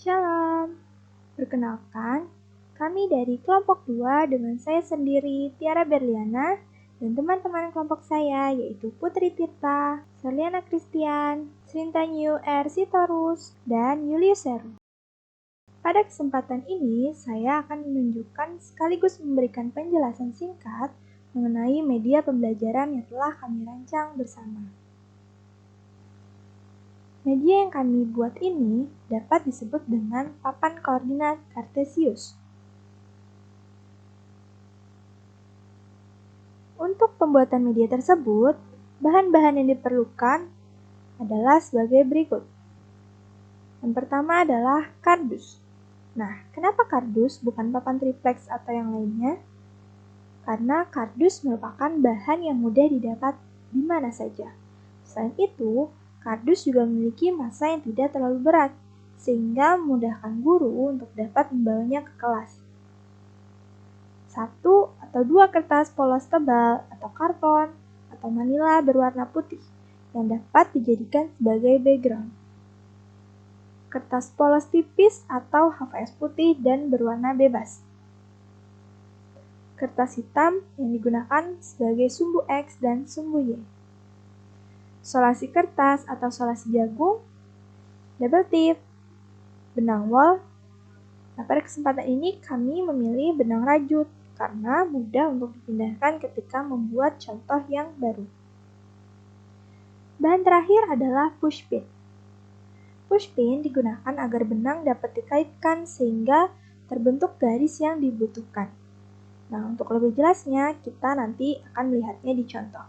Shalom, perkenalkan, kami dari kelompok 2 dengan saya sendiri, Tiara Berliana, dan teman-teman kelompok saya yaitu Putri Tirta, Serliana Christian, Srintanyu R. Sitorus, dan Julius Seru. Pada kesempatan ini, saya akan menunjukkan sekaligus memberikan penjelasan singkat mengenai media pembelajaran yang telah kami rancang bersama. Media yang kami buat ini dapat disebut dengan papan koordinat Kartesius. Untuk pembuatan media tersebut, bahan-bahan yang diperlukan adalah sebagai berikut. Yang pertama adalah kardus. Nah, kenapa kardus bukan papan triplex atau yang lainnya? Karena kardus merupakan bahan yang mudah didapat di mana saja. Selain itu, kardus juga memiliki massa yang tidak terlalu berat, sehingga memudahkan guru untuk dapat membawanya ke kelas. 1 atau 2 kertas polos tebal atau karton atau manila berwarna putih yang dapat dijadikan sebagai background. Kertas polos tipis atau HVS putih dan berwarna bebas. Kertas hitam yang digunakan sebagai sumbu X dan sumbu Y. Solasi kertas atau solasi jagung, double tip, benang wol. Nah, pada kesempatan ini kami memilih benang rajut karena mudah untuk dipindahkan ketika membuat contoh yang baru. Bahan terakhir adalah pushpin. Pushpin digunakan agar benang dapat dikaitkan sehingga terbentuk garis yang dibutuhkan. Nah, untuk lebih jelasnya, kita nanti akan melihatnya di contoh.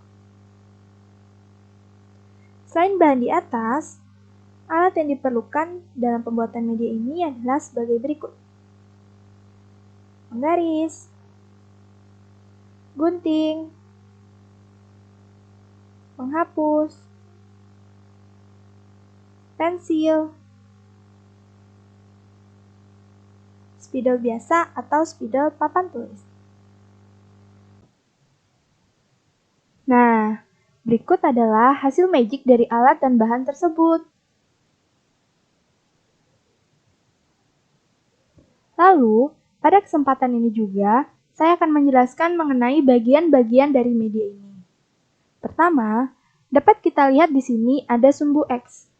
Selain bahan di atas, alat yang diperlukan dalam pembuatan media ini adalah sebagai berikut. Penggaris, gunting, penghapus, pensil, spidol biasa atau spidol papan tulis. Nah, berikut adalah hasil magic dari alat dan bahan tersebut. Lalu, pada kesempatan ini juga, saya akan menjelaskan mengenai bagian-bagian dari media ini. Pertama, dapat kita lihat di sini ada sumbu X.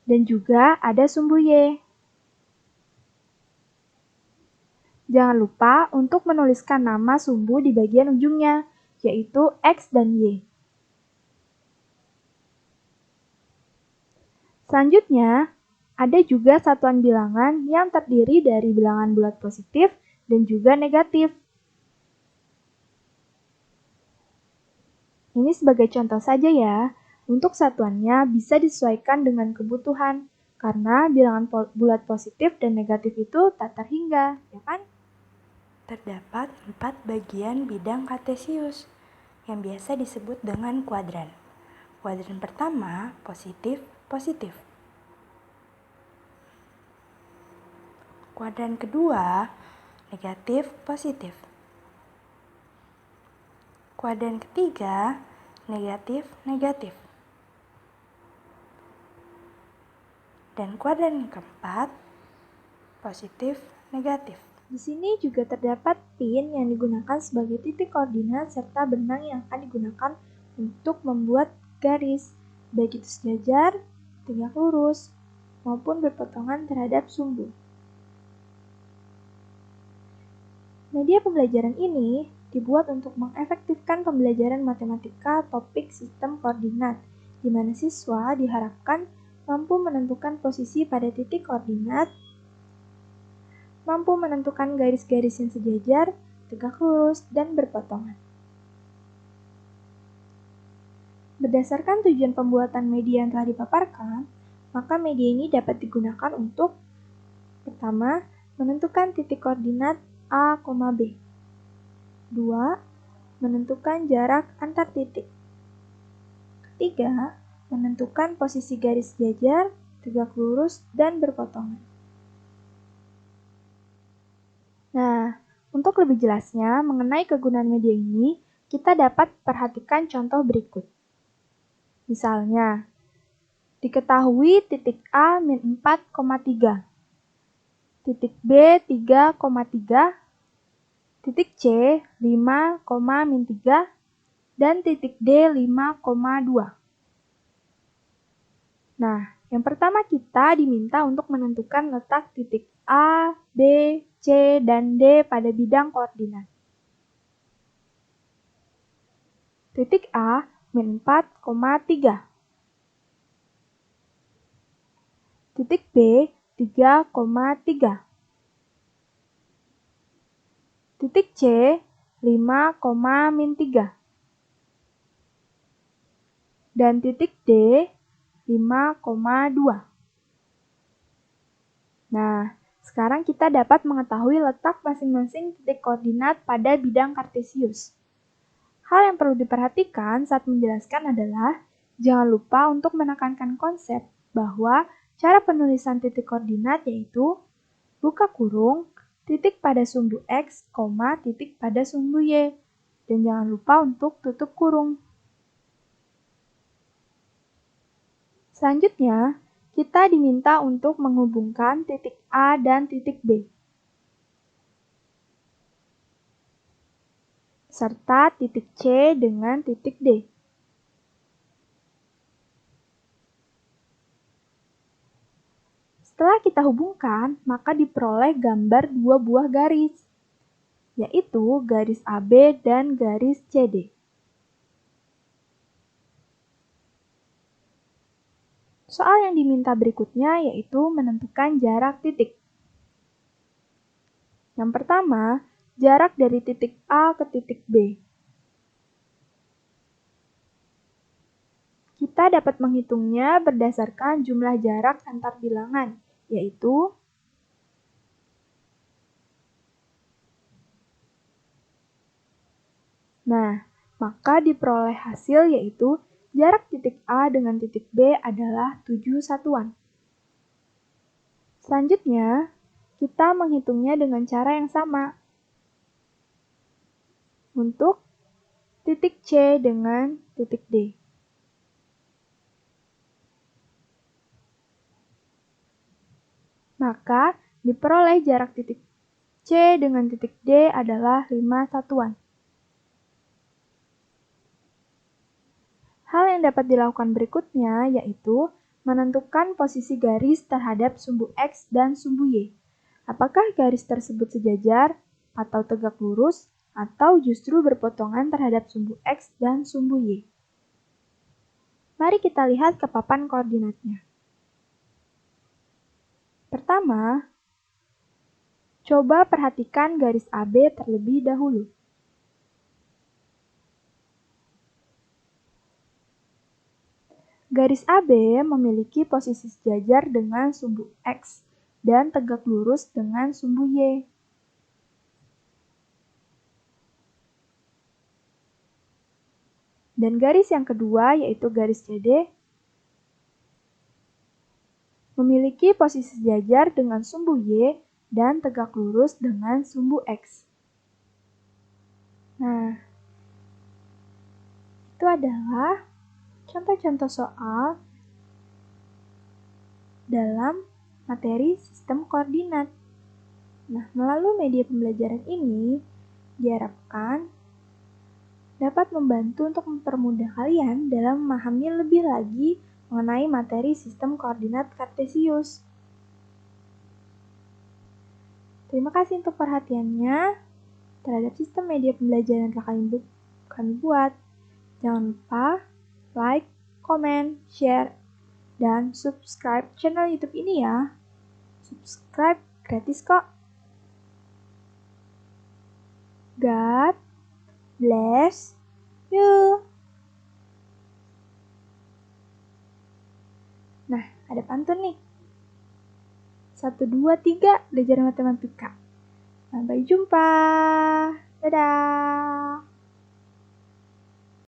Dan juga ada sumbu Y. Jangan lupa untuk menuliskan nama sumbu di bagian ujungnya, yaitu X dan Y. Selanjutnya, ada juga satuan bilangan yang terdiri dari bilangan bulat positif dan juga negatif. Ini sebagai contoh saja ya, untuk satuannya bisa disesuaikan dengan kebutuhan, karena bilangan bulat positif dan negatif itu tak terhingga, ya kan? Terdapat 4 bagian bidang kartesius yang biasa disebut dengan kuadran. Kuadran pertama, positif. Kuadran kedua, negatif. Kuadran ketiga, negatif. Dan kuadran keempat, positif. Di sini juga terdapat pin yang digunakan sebagai titik koordinat serta benang yang akan digunakan untuk membuat garis, baik itu sejajar, tegak lurus, maupun berpotongan terhadap sumbu. Media pembelajaran ini dibuat untuk mengefektifkan pembelajaran matematika topik sistem koordinat, di mana siswa diharapkan mampu menentukan posisi pada titik koordinat, mampu menentukan garis-garis yang sejajar, tegak lurus, dan berpotongan. Berdasarkan tujuan pembuatan media yang telah dipaparkan, maka media ini dapat digunakan untuk pertama, menentukan titik koordinat A, B. 2. Menentukan jarak antar titik. Ketiga, menentukan posisi garis sejajar, tegak lurus, dan berpotongan. Nah, untuk lebih jelasnya mengenai kegunaan media ini, kita dapat perhatikan contoh berikut. Misalnya, Diketahui titik A min 4,3, titik B 3,3, titik C 5, min 3, dan titik D 5,2. Nah, yang pertama kita diminta untuk menentukan letak titik A, B, C, dan D pada bidang koordinat. Titik A min 4,3. Titik B 3,3. Titik C 5, min 3. Dan titik D 5,2. Nah, sekarang kita dapat mengetahui letak masing-masing titik koordinat pada bidang kartesius. Hal yang perlu diperhatikan saat menjelaskan adalah jangan lupa untuk menekankan konsep bahwa cara penulisan titik koordinat yaitu buka kurung, titik pada sumbu X, titik pada sumbu Y. Dan jangan lupa untuk tutup kurung. Selanjutnya, kita diminta untuk menghubungkan titik A dan titik B, serta titik C dengan titik D. Setelah kita hubungkan, maka diperoleh gambar dua buah garis, yaitu garis AB dan garis CD. Soal yang diminta berikutnya yaitu menentukan jarak titik. Yang pertama, jarak dari titik A ke titik B. Kita dapat menghitungnya berdasarkan jumlah jarak antar bilangan, yaitu maka diperoleh hasil yaitu jarak titik A dengan titik B adalah 7 satuan. Selanjutnya, kita menghitungnya dengan cara yang sama. Untuk titik C dengan titik D. Maka diperoleh jarak titik C dengan titik D adalah 5 satuan. Hal yang dapat dilakukan berikutnya yaitu menentukan posisi garis terhadap sumbu X dan sumbu Y. Apakah garis tersebut sejajar atau tegak lurus atau justru berpotongan terhadap sumbu X dan sumbu Y. Mari kita lihat ke papan koordinatnya. Pertama, coba perhatikan garis AB terlebih dahulu. Garis AB memiliki posisi sejajar dengan sumbu X dan tegak lurus dengan sumbu Y. Dan garis yang kedua, yaitu garis CD, memiliki posisi sejajar dengan sumbu Y dan tegak lurus dengan sumbu X. Nah, itu adalah contoh-contoh soal dalam materi sistem koordinat. Nah, melalui media pembelajaran ini diharapkan dapat membantu untuk mempermudah kalian dalam memahami lebih lagi mengenai materi sistem koordinat kartesius. Terima kasih untuk perhatiannya terhadap sistem media pembelajaran yang kami buat. Jangan lupa like, comment, share, dan subscribe channel YouTube ini ya. Subscribe gratis kok. God bless you. Nah, ada pantun nih. 1, 2, 3, belajar matematika. Sampai jumpa. Dadah.